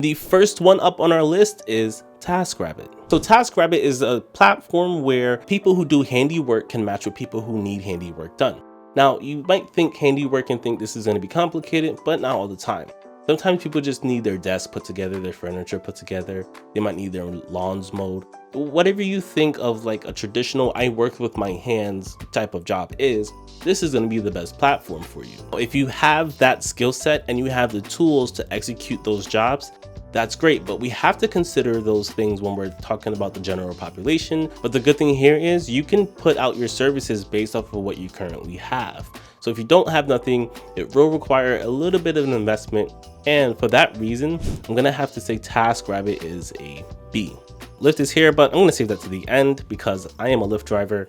The first one up on our list is TaskRabbit. So TaskRabbit is a platform where people who do handiwork can match with people who need handiwork done. Now, you might think handiwork and think this is going to be complicated, but not all the time. Sometimes people just need their desk put together, their furniture put together. They might need their lawns mowed. Whatever you think of like a traditional I work with my hands type of job is, this is going to be the best platform for you. If you have that skill set and you have the tools to execute those jobs, that's great, but we have to consider those things when we're talking about the general population. But the good thing here is you can put out your services based off of what you currently have. So if you don't have nothing, it will require a little bit of an investment. And for that reason, I'm gonna have to say TaskRabbit is a B. Lyft is here, but I'm gonna save that to the end because I am a Lyft driver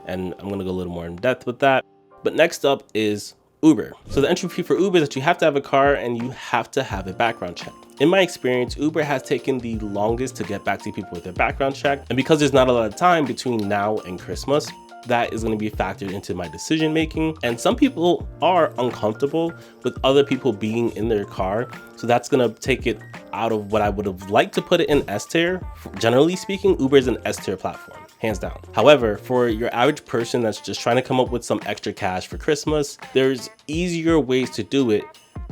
and I'm gonna go a little more in depth with that. But next up is Uber. So the entry fee for Uber is that you have to have a car and you have to have a background check. In my experience, Uber has taken the longest to get back to people with their background check. And because there's not a lot of time between now and Christmas, that is going to be factored into my decision making. And some people are uncomfortable with other people being in their car. So that's going to take it out of what I would have liked to put it in S tier. Generally speaking, Uber is an S tier platform, hands down. However, for your average person that's just trying to come up with some extra cash for Christmas, there's easier ways to do it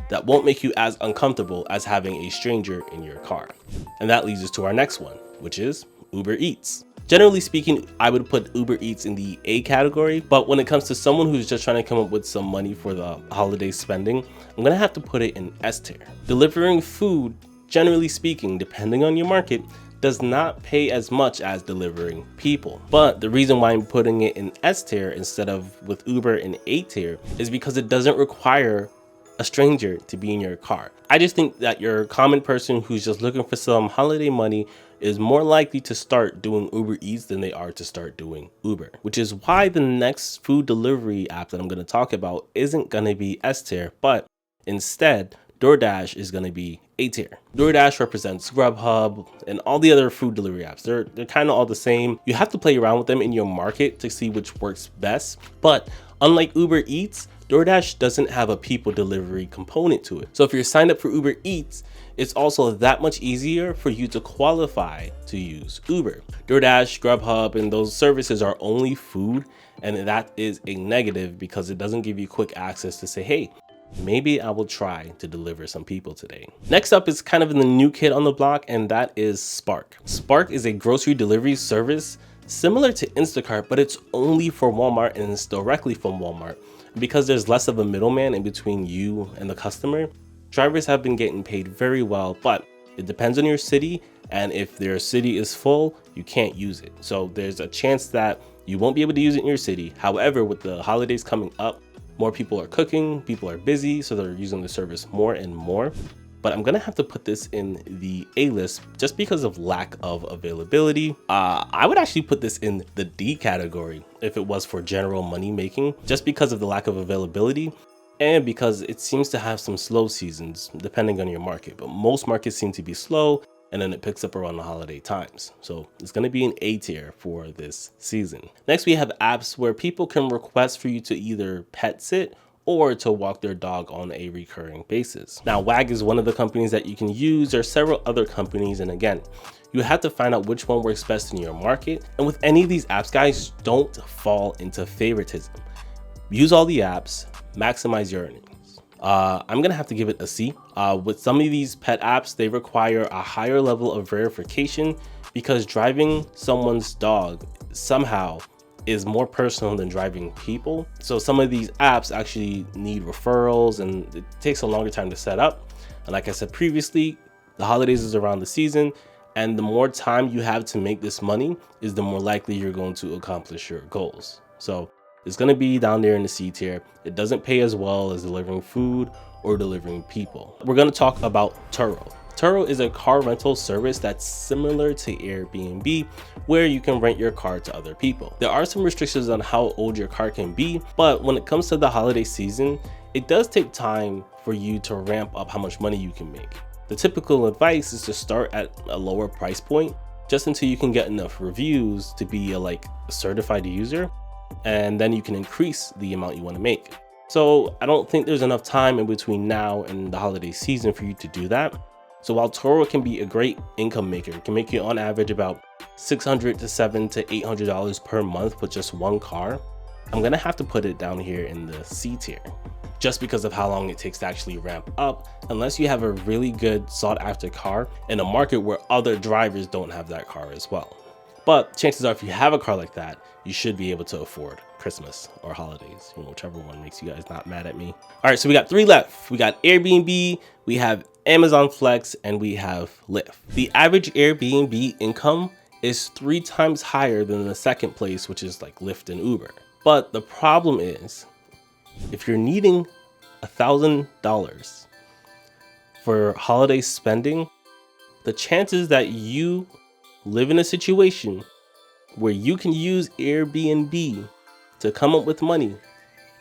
that won't make you as uncomfortable as having a stranger in your car. And that leads us to our next one, which is Uber Eats. Generally speaking, I would put Uber Eats in the A category, but when it comes to someone who's just trying to come up with some money for the holiday spending, I'm gonna have to put it in S tier. Delivering food, generally speaking, depending on your market, does not pay as much as delivering people. But the reason why I'm putting it in S tier instead of with Uber in A tier is because it doesn't require a stranger to be in your car. I just think that your common person who's just looking for some holiday money is more likely to start doing Uber Eats than they are to start doing Uber, which is why the next food delivery app that I'm going to talk about isn't going to be S tier, but instead Doordash is going to be A tier. Doordash represents Grubhub and all the other food delivery apps. They're kind of all the same. You have to play around with them in your market to see which works best. But unlike Uber Eats, DoorDash doesn't have a people delivery component to it. So if you're signed up for Uber Eats, it's also that much easier for you to qualify to use Uber. DoorDash, Grubhub, and those services are only food, and that is a negative because it doesn't give you quick access to say, hey, maybe I will try to deliver some people today. Next up is kind of the new kid on the block, and that is Spark. Spark is a grocery delivery service similar to Instacart, but it's only for Walmart and it's directly from Walmart. Because there's less of a middleman in between you and the customer, drivers have been getting paid very well, but it depends on your city, and if their city is full, you can't use it. So there's a chance that you won't be able to use it in your city. However, with the holidays coming up, more people are cooking, people are busy, so they're using the service more and more. But I'm gonna have to put this in the A list just because of lack of availability. I would actually put this in the D category if it was for general money making, just because of the lack of availability and because it seems to have some slow seasons depending on your market. But most markets seem to be slow and then it picks up around the holiday times. So it's gonna be an A tier for this season. Next, we have apps where people can request for you to either pet sit or to walk their dog on a recurring basis. Now, Wag is one of the companies that you can use. There are several other companies, and again, you have to find out which one works best in your market. And with any of these apps, guys, don't fall into favoritism. Use all the apps, maximize your earnings. I'm gonna have to give it a C. With some of these pet apps, they require a higher level of verification because driving someone's dog somehow is more personal than driving people. So some of these apps actually need referrals and it takes a longer time to set up. And like I said previously, the holidays is around the season, and the more time you have to make this money is the more likely you're going to accomplish your goals. So it's gonna be down there in the C tier. It doesn't pay as well as delivering food or delivering people. We're gonna talk about Turo. Turo is a car rental service that's similar to Airbnb, where you can rent your car to other people. There are some restrictions on how old your car can be, but when it comes to the holiday season, it does take time for you to ramp up how much money you can make. The typical advice is to start at a lower price point, just until you can get enough reviews to be a certified user, and then you can increase the amount you want to make. So I don't think there's enough time in between now and the holiday season for you to do that. So while Turo can be a great income maker, it can make you on average about $600 to $700 to $800 per month with just one car, I'm gonna have to put it down here in the C tier, just because of how long it takes to actually ramp up, unless you have a really good sought after car in a market where other drivers don't have that car as well. But chances are, if you have a car like that, you should be able to afford Christmas or holidays, whichever one makes you guys not mad at me. All right, so we got 3 left. We got Airbnb, we have Amazon Flex, and we have Lyft. The average Airbnb income is 3 times higher than the second place, which is like Lyft and Uber. But the problem is, if you're needing $1,000 for holiday spending, the chances that you live in a situation where you can use Airbnb to come up with money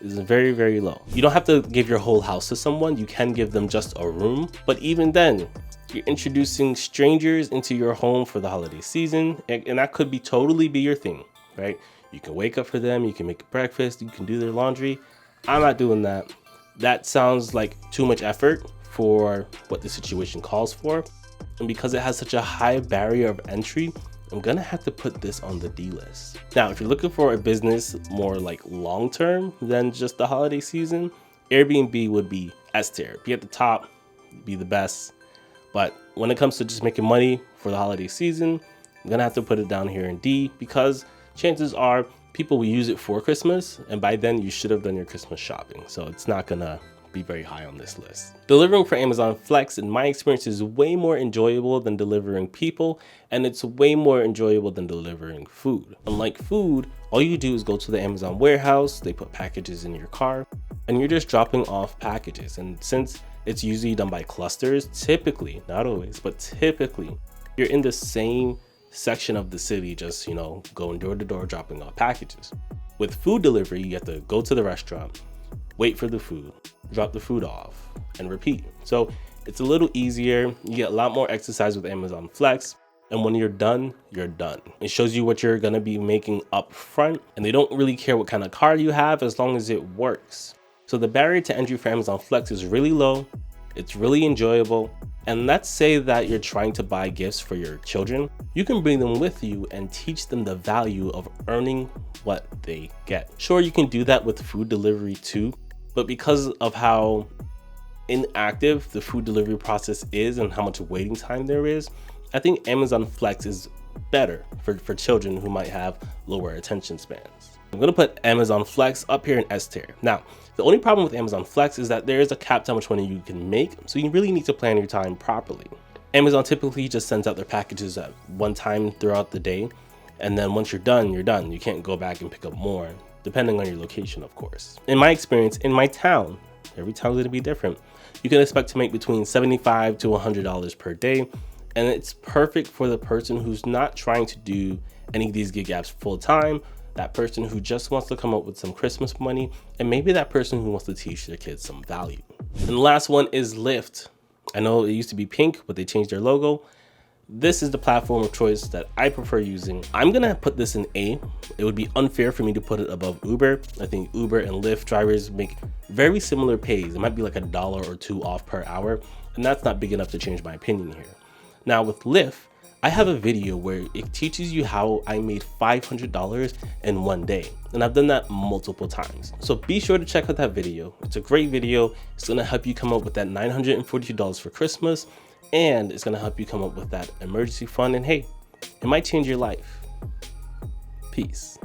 is very, very low. You don't have to give your whole house to someone. You can give them just a room. But even then, you're introducing strangers into your home for the holiday season. And that could totally be your thing, right? You can wake up for them. You can make breakfast. You can do their laundry. I'm not doing that. That sounds like too much effort for what the situation calls for. And because it has such a high barrier of entry, I'm gonna have to put this on the D list. Now, if you're looking for a business more like long-term than just the holiday season, Airbnb would be S tier. Be at the top, be the best. But when it comes to just making money for the holiday season, I'm gonna have to put it down here in D, because chances are people will use it for Christmas, and by then you should have done your Christmas shopping. So it's not gonna be very high on this list. Delivering for Amazon Flex, in my experience, is way more enjoyable than delivering people, and it's way more enjoyable than delivering food. Unlike food, all you do is go to the Amazon warehouse, they put packages in your car, and you're just dropping off packages. And since it's usually done by clusters, typically, not always, but typically, you're in the same section of the city, just, going door to door, dropping off packages. With food delivery, you have to go to the restaurant, wait for the food, drop the food off, and repeat. So it's a little easier. You get a lot more exercise with Amazon Flex. And when you're done, you're done. It shows you what you're gonna be making up front, and they don't really care what kind of car you have as long as it works. So the barrier to entry for Amazon Flex is really low. It's really enjoyable. And let's say that you're trying to buy gifts for your children. You can bring them with you and teach them the value of earning what they get. Sure, you can do that with food delivery too, but because of how inactive the food delivery process is and how much waiting time there is, I think Amazon Flex is better for children who might have lower attention spans. I'm gonna put Amazon Flex up here in S tier. Now, the only problem with Amazon Flex is that there is a cap to how much money you can make, so you really need to plan your time properly. Amazon typically just sends out their packages at one time throughout the day, and then once you're done, you're done. You can't go back and pick up more, depending on your location, of course. In my experience, in my town, every town's gonna be different, you can expect to make between $75 to $100 per day, and it's perfect for the person who's not trying to do any of these gig apps full time, that person who just wants to come up with some Christmas money, and maybe that person who wants to teach their kids some value. And the last one is Lyft. I know it used to be pink, but they changed their logo. This is the platform of choice that I prefer using. I'm gonna put this in A. It would be unfair for me to put it above Uber. I think Uber and Lyft drivers make very similar pays. It might be like $1 or $2 off per hour, and that's not big enough to change my opinion here. Now with Lyft, I have a video where it teaches you how I made $500 in one day. And I've done that multiple times. So be sure to check out that video. It's a great video. It's gonna help you come up with that $942 for Christmas. And it's gonna help you come up with that emergency fund. And hey, it might change your life. Peace.